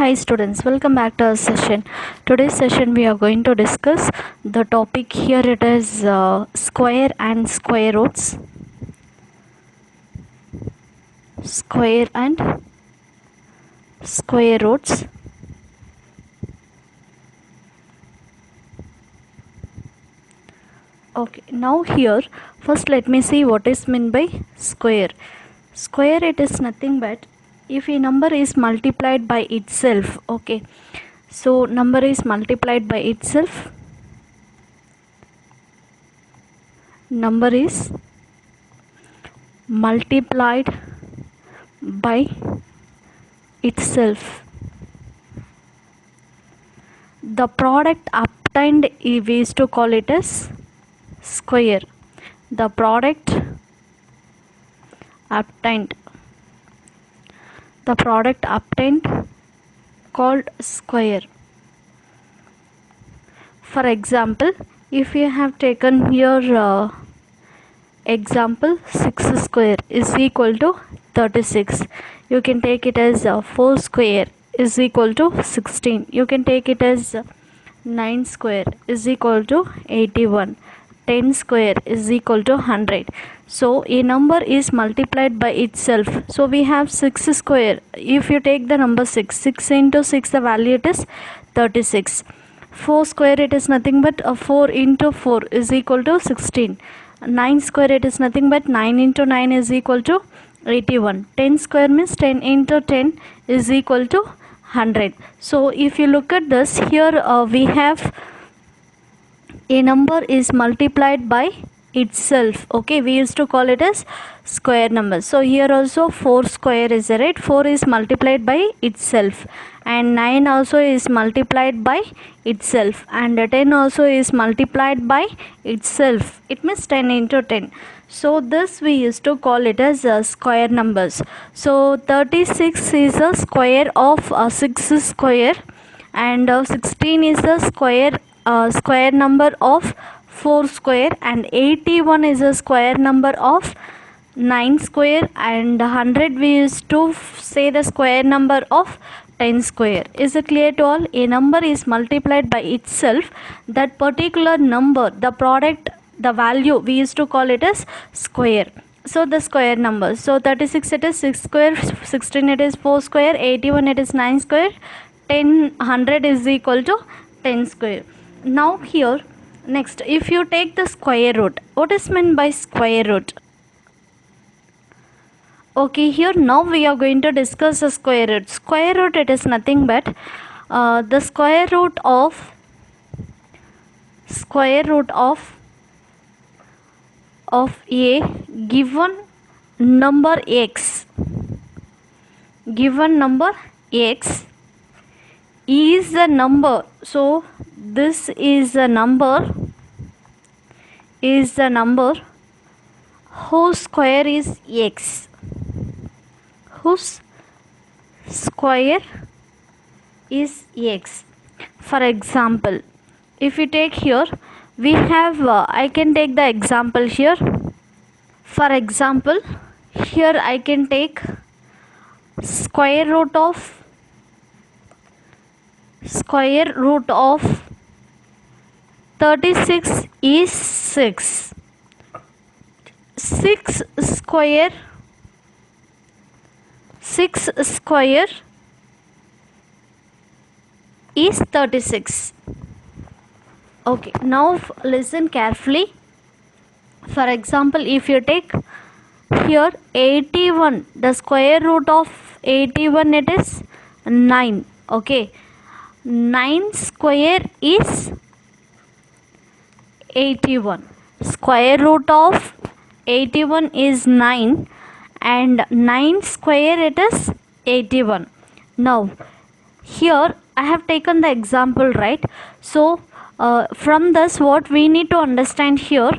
Hi students, welcome back to our session. Today's session we are going to discuss the topic here. It is square and square roots. Square and square roots. Okay, now here first let me see what is meant by square. Square, it is nothing but if a number is multiplied by itself. Okay, so number is multiplied by itself. Number is multiplied by itself. The product obtained, we used to call it as square. The product obtained. The product obtained called square. For example, if you have taken here example 6 square is equal to 36, you can take it as 4 square is equal to 16. You can take it as 9 square is equal to 81. 10 square is equal to 100. So a number is multiplied by itself. So we have 6 square. If you take the number 6 into 6, the value it is 36. 4 square, it is nothing but 4 into 4 is equal to 16. 9 square, it is nothing but 9 into 9 is equal to 81. 10 square means 10 into 10 is equal to 100. So if you look at this here, we have a number is multiplied by itself. Okay, we used to call it as square number. So here also 4 square is there, right? 4 is multiplied by itself, and 9 also is multiplied by itself, and 10 also is multiplied by itself. It means 10 into 10. So this we used to call it as square numbers. So 36 is a square of 6 square, and 16 is the square number of 4 square, and 81 is a square number of 9 square, and 100 we used to say the square number of 10 square. Is it clear to all? A number is multiplied by itself. That particular number, the product, the value, we used to call it as square. So the square numbers. So 36 it is 6 square, 16 it is 4 square, 81 it is 9 square, 100 is equal to 10 square. Now here next, if you take the square root, what is meant by square root? Okay, here now we are going to discuss the square root. Square root, it is nothing but the square root of a given number x. Given number x is the number. So this is the number whose square is x. Whose square is x. For example, if you take here, we have I can take the example here. For example, here I can take square root of 36 is 6. 6 square is 36. Okay, now listen carefully. For example, if you take here 81, the square root of 81, it is 9. Okay, 9 square is 81. Square root of 81 is 9, and 9 square it is 81. Now here I have taken the example, right? So from this, what we need to understand here,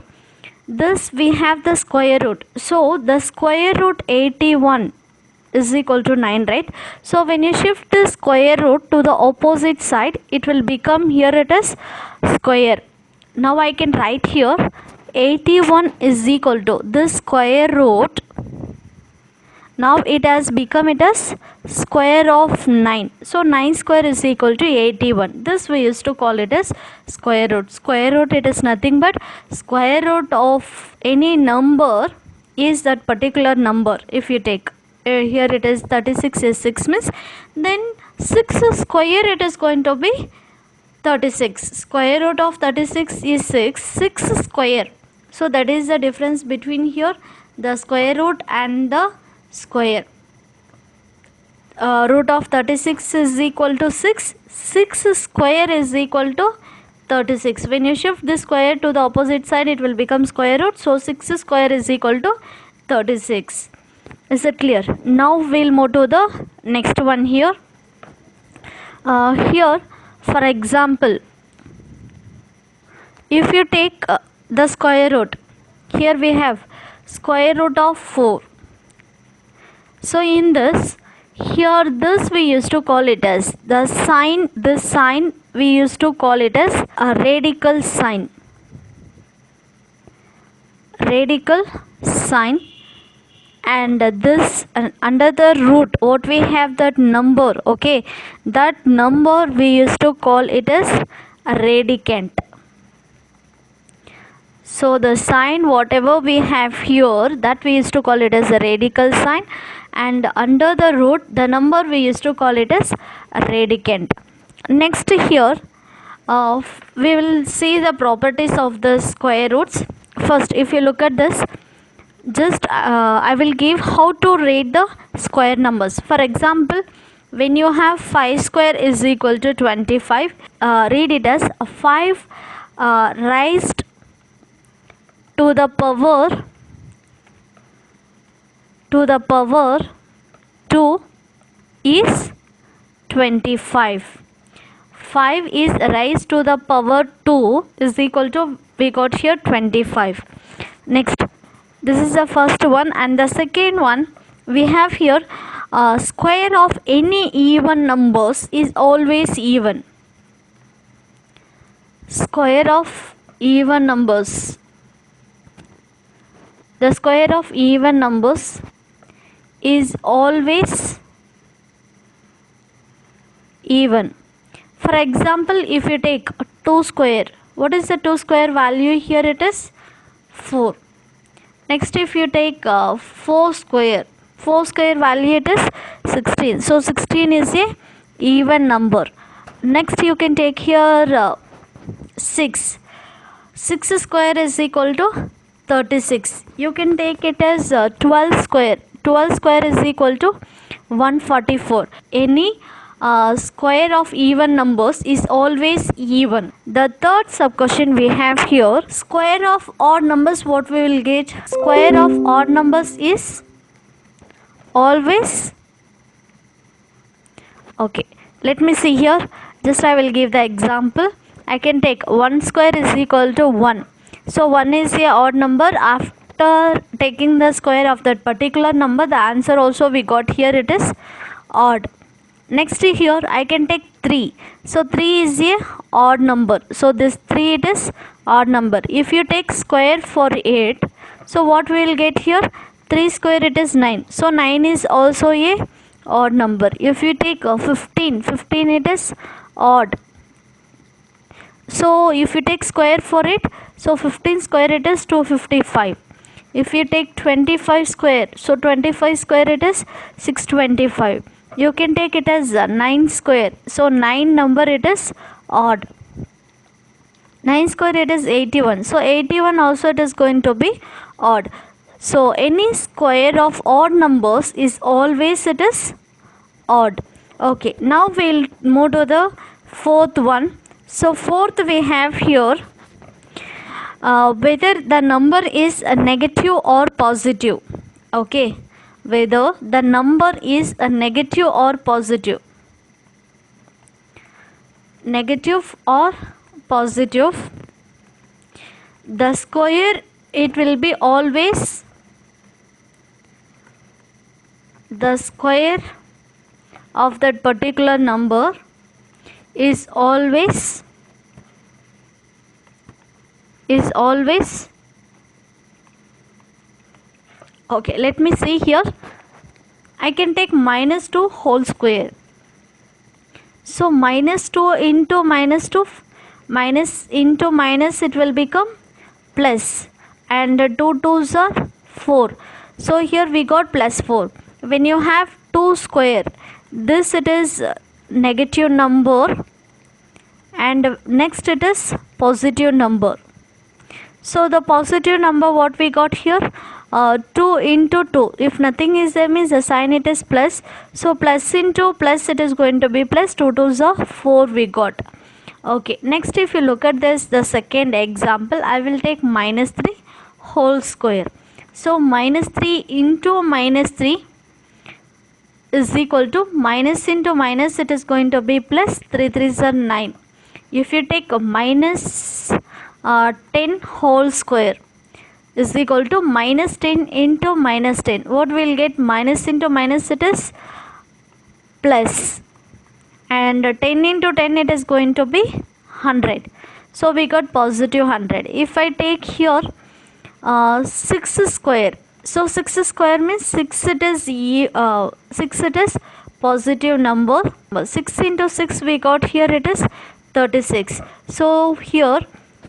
this we have the square root. So the square root 81 is equal to 9, right? So when you shift the square root to the opposite side, it will become, here it is square. Now I can write here 81 is equal to this square root Now it has become it as square of 9. So 9 square is equal to 81. This we used to call it as square root. Square root, it is nothing but square root of any number is that particular number. If you take here it is 36 is 6 means, then 6 square it is going to be 36. Square root of 36 is 6. 6 square. So that is the difference between here the square root and the square. Root of 36 is equal to 6. 6 square is equal to 36. When you shift this square to the opposite side, it will become square root. So 6 square is equal to 36. Is it clear? Now we'll move to the next one here. Here, for example, if you take the square root, here we have square root of 4. So in this, here this we used to call it as the sign, this sign we used to call it as a radical sign. Radical sign. And this under the root what we have that number, okay, that number we used to call it as a radicand. So the sign whatever we have here, that we used to call it as a radical sign, and under the root the number we used to call it as a radicand. Next here we will see the properties of the square roots. First, if you look at this, just I will give how to rate the square numbers. For example, when you have 5 square is equal to 25, read it as 5 raised to the power 2 is 25. 5 is raised to the power 2 is equal to, we got here 25. Next, this is the first one, and the second one we have here square of any even numbers is always even. Square of even numbers, the square of even numbers is always even. For example, if you take 2 square, what is the 2 square value here? It is 4. Next, if you take 4 square value it is 16. So 16 is a even number. Next, you can take here 6. 6 square is equal to 36. You can take it as 12 square. 12 square is equal to 144. Any square of even numbers is always even. The third sub question we have here, square of odd numbers, what we will get? Square of odd numbers is always, okay, let me see here. Just I will give the example. I can take 1 square is equal to 1. So 1 is a odd number. After taking the square of that particular number, the answer also we got here, it is odd. Next here I can take 3. So 3 is a odd number. So this 3 it is odd number. If you take square for 8, so what we will get here? 3 square it is 9. So 9 is also a odd number. If you take 15 it is odd. So if you take square for it, so 15 square it is 255. If you take 25 square, so 25 square it is 625. You can take it as 9 square. So 9 number it is odd. 9 square it is 81. So 81 also it is going to be odd. So any square of odd numbers is always it is odd. Okay, now we'll move to the fourth one. So fourth we have here whether the number is a negative or positive. Okay, whether the number is a negative or positive. Negative or positive. The square it will be always, the square of that particular number is always okay, let me see here. I can take minus 2 whole square. So minus 2 into minus 2, minus into minus, it will become plus, and 2 2s are 4. So here we got plus 4. When you have 2 square, this it is negative number, and next it is positive number. So the positive number what we got here, 2 into 2, if nothing is there means the sign it is plus, so plus into plus it is going to be plus, 2 2s are 4 we got. Okay, next if you look at this, the second example, I will take minus 3 whole square. So minus 3 into minus 3 is equal to minus into minus, it is going to be plus, 3 3s are 9. If you take a minus 10 whole square is equal to minus 10 into minus 10, what will get? Minus into minus, it is plus, and 10 into 10 it is going to be 100. So we got positive 100. If I take here 6 square, so 6 square means 6 it is 6 it is positive number. 6 into 6 we got here, it is 36. So here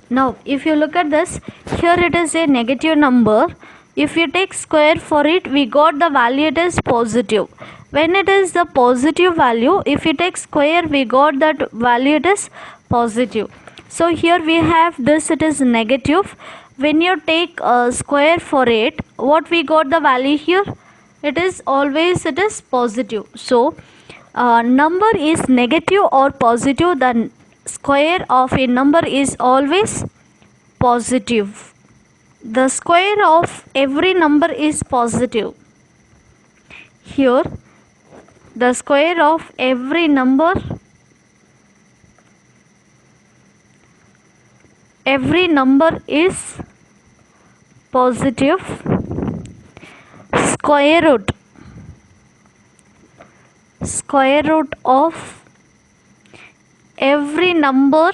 now if you look at this, here it is a negative number. If you take square for it, we got the value, it is positive. When it is the positive value, if you take square, we got that value, it is positive. So here we have this, it is negative. When you take a square for it, what we got the value here, it is always, it is positive. So number is negative or positive, the square of a number is always positive. The square of every number is positive. Here the square of every number is positive. Square root of every number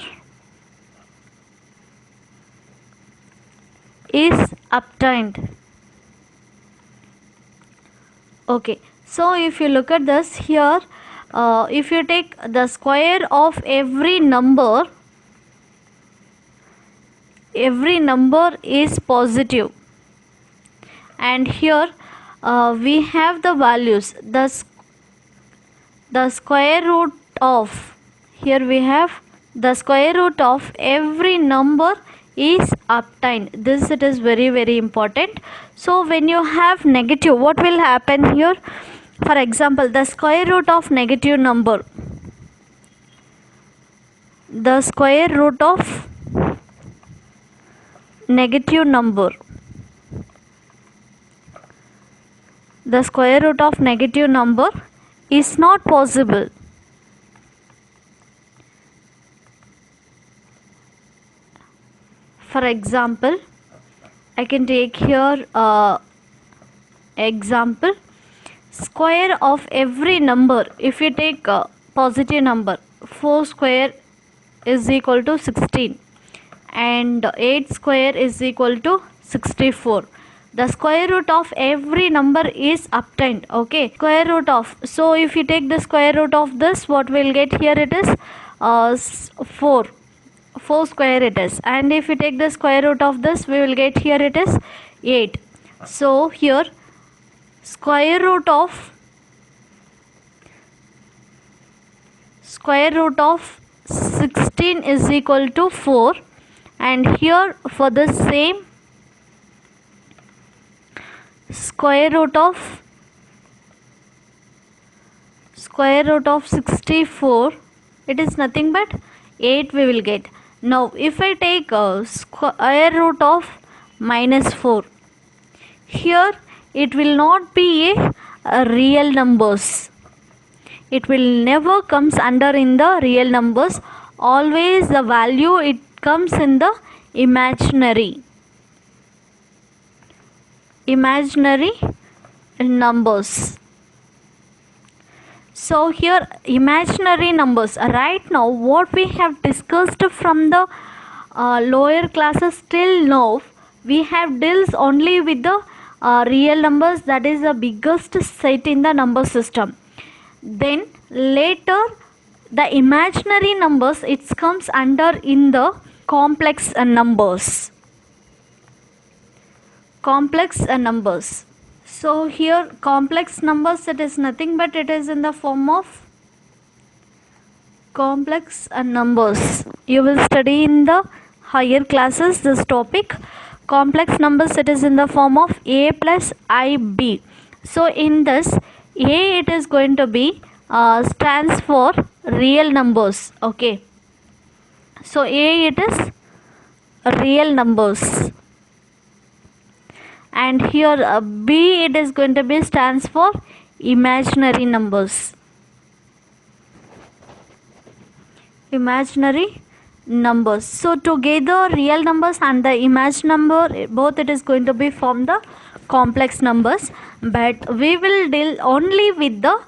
is obtained. Okay, so if you look at this here, if you take the square of every number is positive, and here we have the values, the square root of, here we have the square root of every number is obtained. This it is very very important. So when you have negative, what will happen here? For example, the square root of negative number, the square root of negative number, the square root of negative number is not possible. For example, I can take here example, square of every number. If you take a positive number, 4 square is equal to 16, and 8 square is equal to 64. The square root of every number is obtained. Okay, square root of, so if you take the square root of this, what we'll get here, it is 4 square it is, and if you take the square root of this, we will get here, it is 8. So here square root of 16 is equal to 4, and here for the same square root of 64, it is nothing but 8 we will get. Now if I take a square root of -4, here it will not be a real numbers. It will never comes under in the real numbers. Always the value it comes in the imaginary numbers. So here imaginary numbers, right now what we have discussed from the lower classes till now, we have deals only with the real numbers, that is the biggest set in the number system. Then later the imaginary numbers, it comes under in the complex numbers. So here complex numbers, it is nothing but it is in the form of complex numbers. You will study in the higher classes this topic. Complex numbers, it is in the form of a plus ib. So in this, a, it is going to be stands for real numbers. Okay, so a, it is real numbers, and here b, it is going to be stands for imaginary numbers. So together real numbers and the imaginary number, both it is going to be form the complex numbers, but we will deal only with the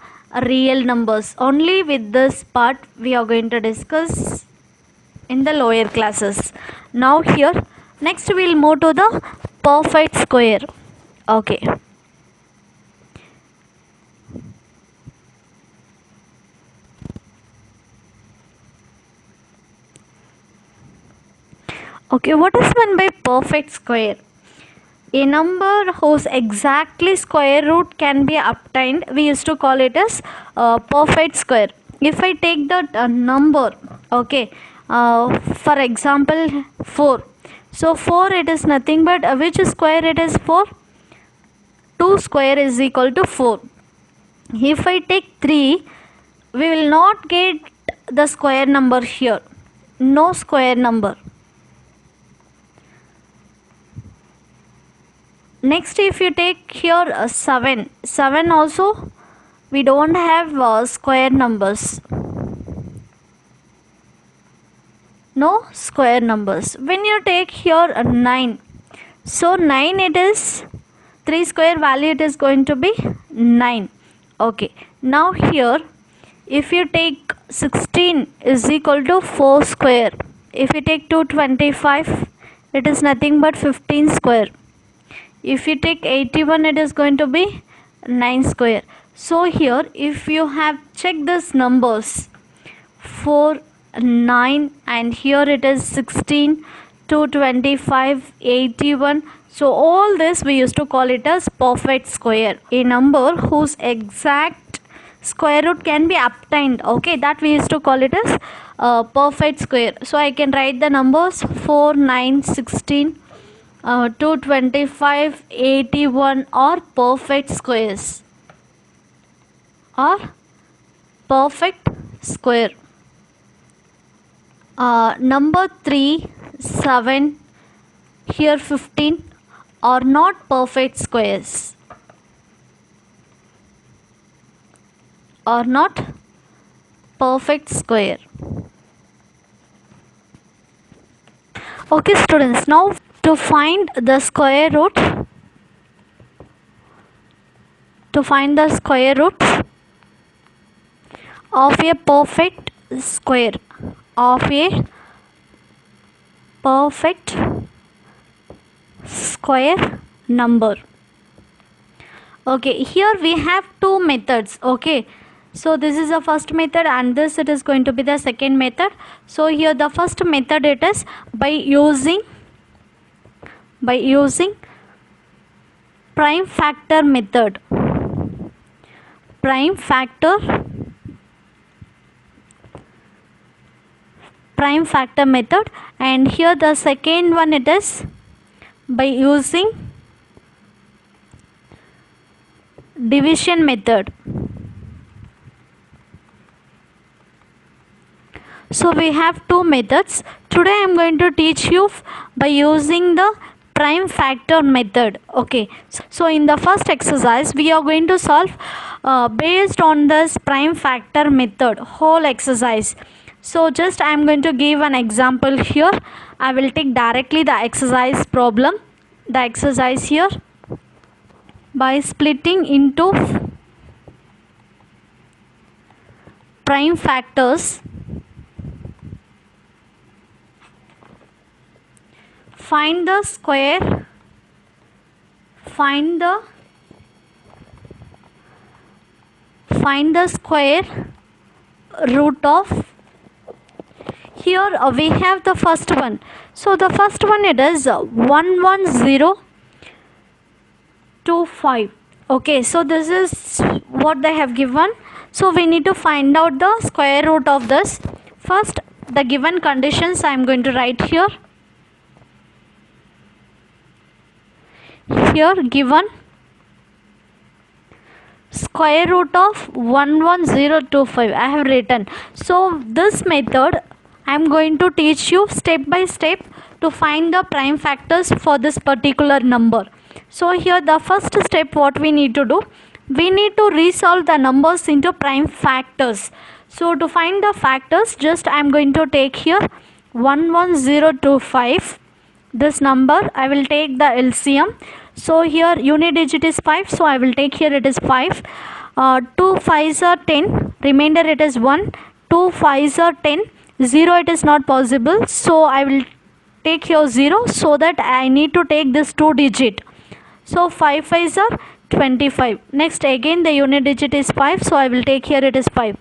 real numbers. Only with this part we are going to discuss in the lower classes. Now here next we will move to the perfect square. Okay, what is meant by perfect square? A number whose exactly square root can be obtained, we used to call it as perfect square. If I take the number, okay, for example 4. So 4, it is nothing but which square it is 4? 2 square is equal to 4. If I take 3, we will not get the square number here. No square number. Next, if you take here 7 also, we don't have square numbers. No square numbers. When you take here 9, so 9, it is 3 square value, it is going to be 9. Okay, now here if you take 16 is equal to 4 square. If you take 225, it is nothing but 15 square. If you take 81, it is going to be 9 square. So here if you have checked these numbers 4, 9, and here it is 16, 225, 81. So all this we used to call it as perfect square. A number whose exact square root can be obtained. Okay, that we used to call it as perfect square. So I can write the numbers 4, 9, 16, 225, 81 are perfect squares. Or perfect square. Number 3, 7, here 15 are not perfect squares. Are not perfect square. Okay students, now to find the square root, of a perfect square, of a perfect square number. Okay, here we have two methods. Okay, so this is the first method and this it is going to be the second method. So here the first method, it is by using prime factor method. Prime factor method, and here the second one, it is by using division method. So we have two methods. Today I am going to teach you by using the prime factor method. Okay, so in the first exercise we are going to solve based on this prime factor method whole exercise. So just I am going to give an example here. I will take directly the exercise problem. The exercise here, by splitting into prime factors, find the square find the square root of. Here we have the first one. So the first one, it is 11025. Okay, so this is what they have given. So we need to find out the square root of this. First, the given conditions I am going to write here. Here given square root of 11025 I have written. So this method I am going to teach you step by step to find the prime factors for this particular number. So here the first step, what we need to do, we need to resolve the numbers into prime factors. So to find the factors, just I am going to take here 11025, this number I will take the LCM. So here unit digit is 5, so I will take here it is 5. 2 5s are 10, remainder it is 1. 2 5s are 10, 0 it is not possible, so I will take here 0, so that I need to take this 2 digit. So 5 5s are 25. Next again the unit digit is 5, so I will take here it is 5.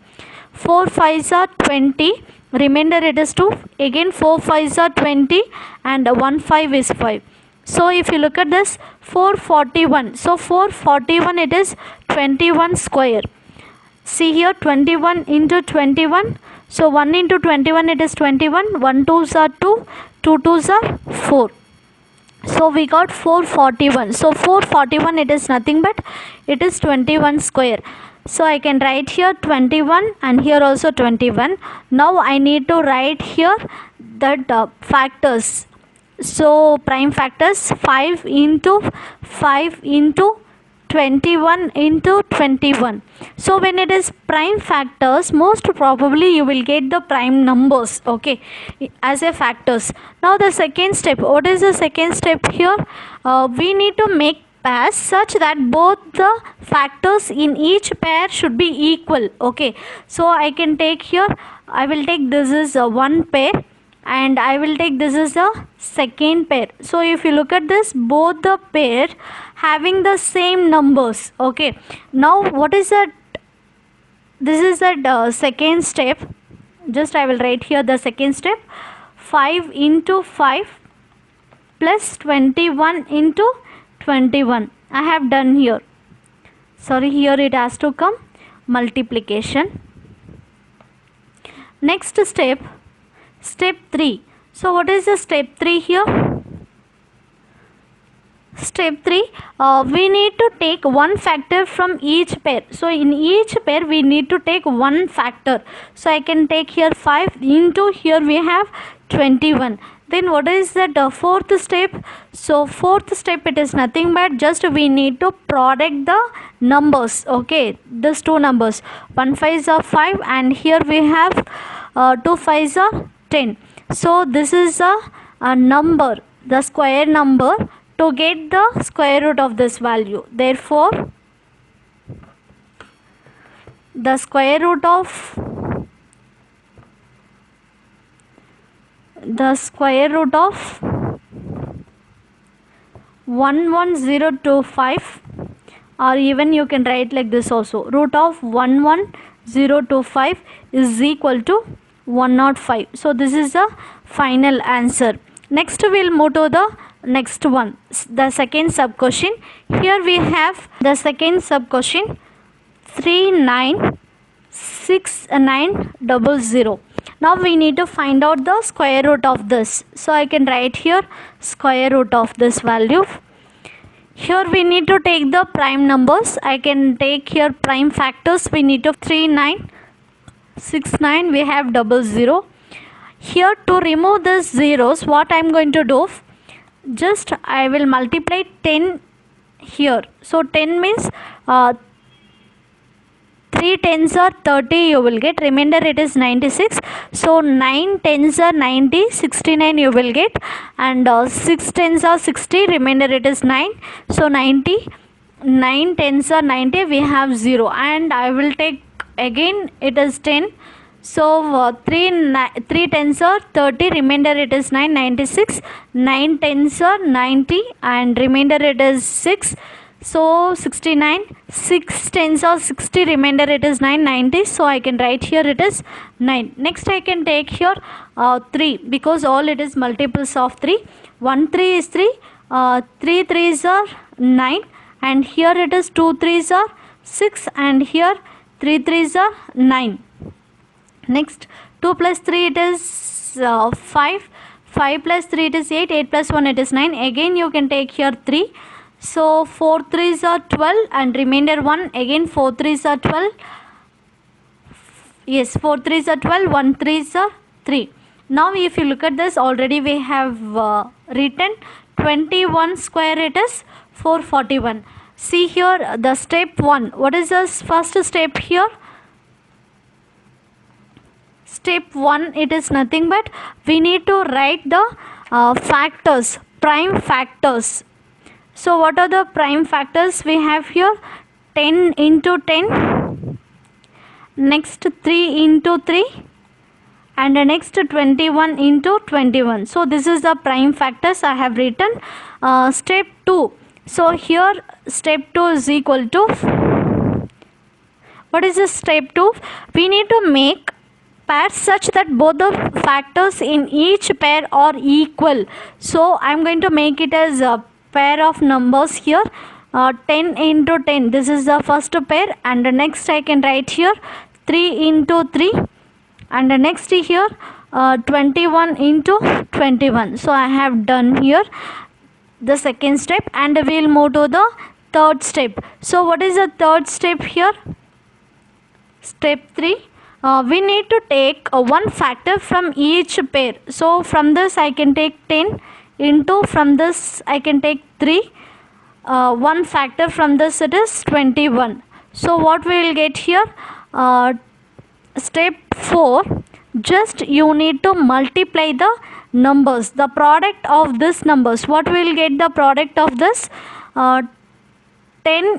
4 5s are 20, remainder it is 2. Again 4 5s are 20 and 1 5 is 5. So if you look at this, 441. So 441, it is 21 square. See here, 21 into 21. So 1 into 21, it is 21. 1 2s are 2. 2 2s are 4. So we got 441. So 441, it is nothing but it is 21 square. So I can write here 21 and here also 21. Now I need to write here that factors. So prime factors, 5 into 5 into 21 into 21. So when it is prime factors, most probably you will get the prime numbers, okay, as a factors. Now the second step, what is the second step here? We need to make pairs such that both the factors in each pair should be equal, okay. So I can take here, I will take this is one pair and I will take this is the second pair. So if you look at this, both the pair having the same numbers, okay. Now what is that? This is the second step. Just I will write here the second step. 5 into 5 plus 21 into 21. I have done here. Sorry, here it has to come multiplication. Next step, step 3. So what is the step 3 here? Step 3, we need to take one factor from each pair. So in each pair we need to take one factor. So I can take here 5 into, here we have 21. Then what is that fourth step? So fourth step, it is nothing but just we need to product the numbers, okay, these two numbers. 1 5s are 5 and here we have 2 5s are 10. So this is a number, the square number, to get the square root of this value. Therefore the square root of 11025, or even you can write like this also, root of 11025 is equal to 105. So this is the final answer. Next we will move to the next one, the second sub question. Here we have the second sub question, 396900. Now we need to find out the square root of this. So I can write here square root of this value. Here we need to take the prime numbers. I can take here prime factors. We need to 3969, we have 00. Here to remove these zeros, what I am going to do, just I will multiply 10 here. So 10 means 3 tens are 30 you will get, remainder it is 96. So 9 tens are 90, 69 you will get, and 6 tens are 60, remainder it is 9. So 90, 9 tens are 90, we have 0, and I will take again it is 10. So 3 tens are 30, remainder it is 9, 96. 9 tens are 90 and remainder it is 6, so 69. 6 tens are 60, remainder it is 9, 90. So I can write here it is 9. Next I can take here 3, because all it is multiples of 3. 1 3 is 3, 3 3s are 9, and here it is 2 3s are 6, and here 3 3s are 9. Next 2 plus 3 it is 5, 5 plus 3 it is 8, 8 plus 1 it is 9. Again you can take here 3, so 4 3s are 12 and remainder 1. Again 4 3s are 12, yes, 4 3s are 12, 1 3s are 3. Now if you look at this, already we have written 21 square it is 441. See here the step 1. What is the first step here? Step 1, it is nothing but we need to write the factors, prime factors. So what are the prime factors we have here? 10 into 10, next 3 into 3, and the next 21 into 21. So this is the prime factors I have written. Step 2. So here step 2 is equal to, what is this step 2? We need to make pairs such that both the factors in each pair are equal. So I am going to make it as a pair of numbers here. 10 into 10, this is the first pair, and the next I can write here 3 into 3, and the next here 21 into 21. So I have done here the second step, and we will move to the third step. So what is the third step here? Step 3. We need to take one factor from each pair. So from this I can take 10 into, from this I can take 3. One factor from this it is 21. So what we will get here? Step 4. Just you need to multiply the numbers, the product of this numbers. What we will get the product of this? 10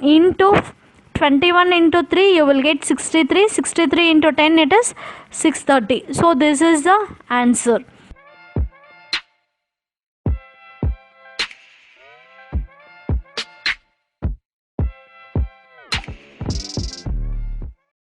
into 21 into 3, you will get 63. 63 into 10 it is 630. So this is the answer.